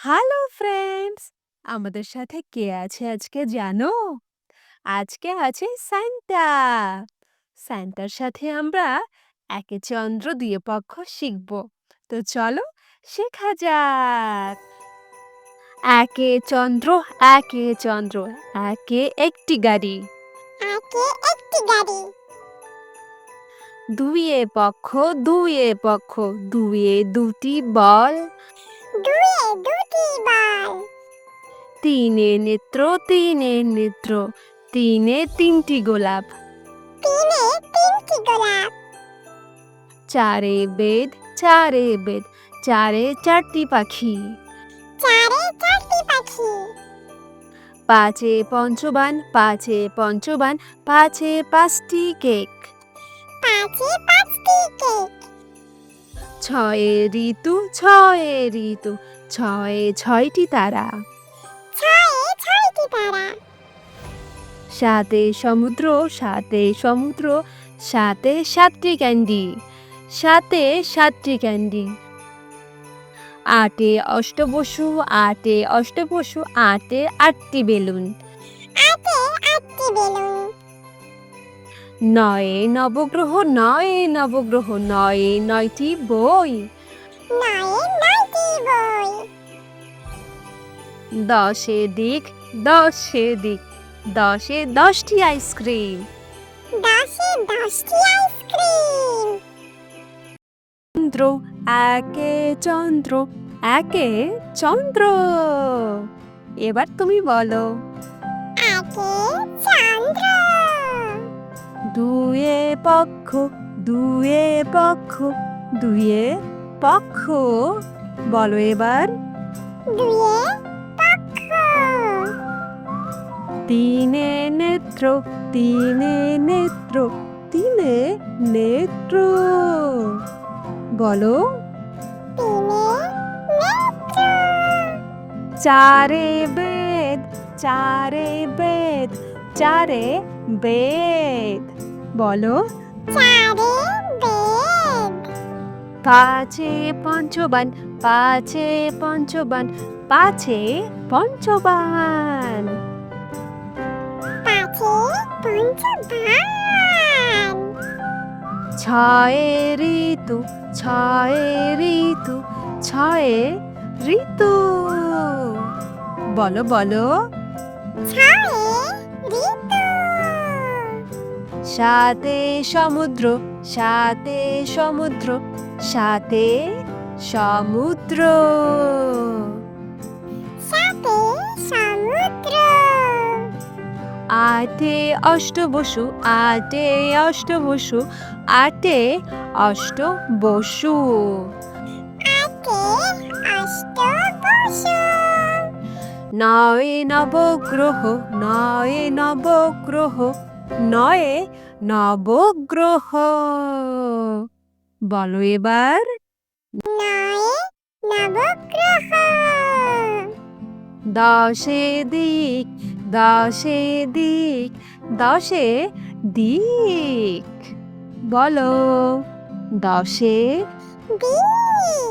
Hello friends! আমাদের সাথে কে আছে আজকে জানো? আজকে আছে সান্টা। সান্টার সাথে আমরা একে চন্দ্র দুয়ে পক্ষ শিখব। তো চলো শেখা যাক। একে চন্দ্র, একে চন্দ্র, একে একটি গাড়ি। একে একটি গাড়ি। দুয়ে পক্ষ, দুয়ে পক্ষ, দুয়ে দুটি বল। দুয়ে দুটি বল। তিনে নেত্র, তিনে নেত্র, তিনে তিনটি গোলাপ। তিনে তিনটি গোলাপ। চারে বেদ, চারে বেদ, চারে চারটি পাখি। চারে চারটি পাখি। পাঁচে পঞ্চবান, পাঁচে পঞ্চবান, পাঁচে পাঁচটি কেক। পাঁচে পাঁচটি কেক। ছয়ে ঋতু, ছয়ে ঋতু, ছয়ে ছয়টি তারা। ছয়ে ছয়টি তারা। সাতে সমুদ্র, সাতে সমুদ্র, সাতে সাতটি ক্যান্ডি। সাতে সাতটি ক্যান্ডি। আটে অষ্টবসু, আটে অষ্টবসু, আটে আটটি বেলুন। আটে আটটি বেলুন। নয়ে নবগ্রহ, নয়ে নবগ্রহ, নয়ে নয়টি বই। নয়ে নয়টি বই। দশে দিক, দশে দিক, দশে 10টি আইসক্রিম। দশে 10টি আইসক্রিম। চন্দ্র, একে চন্দ্র, একে চন্দ্র। এবার তুমি বলো। একে চন্দ্র। দুয়ে পক্ষ, দুয়ে পক্ষ, দুয়ে পক্ষ। বলো এবার। দুয়ে পক্ষ। তিনে নেত্র, তিনে নেত্র, তিনে নেত্র। বলো। তিনে নেত্র। চারে বেদ, চারে বেদ, চারে বেদ। বলো। চারে বেদ। পাঁচে পঞ্চবান, পাঁচে পঞ্চবান, পাঁচে পঞ্চবান। পাঁচে পঞ্চবান। ছয়ে ঋতু, ছয়ে ঋতু, ছয়ে ঋতু। বলো বলো। ছয়ে ঋতু। সাতে সমুদ্র, সাতে সমুদ্র, সাতে সমুদ্র। সাতে সমুদ্র। আটে অষ্টবসু, আটে অষ্টবসু, আটে অষ্টবসু। আটে অষ্টবসু। নয়ে নবগ্রহ, নয়ে নবগ্রহ, নয়ে নবগ্রহ। বলো এবার। নয়ে নবগ্রহ। দশে দিক, দশে দিক, দশে দিক। বলো। দশে দিক।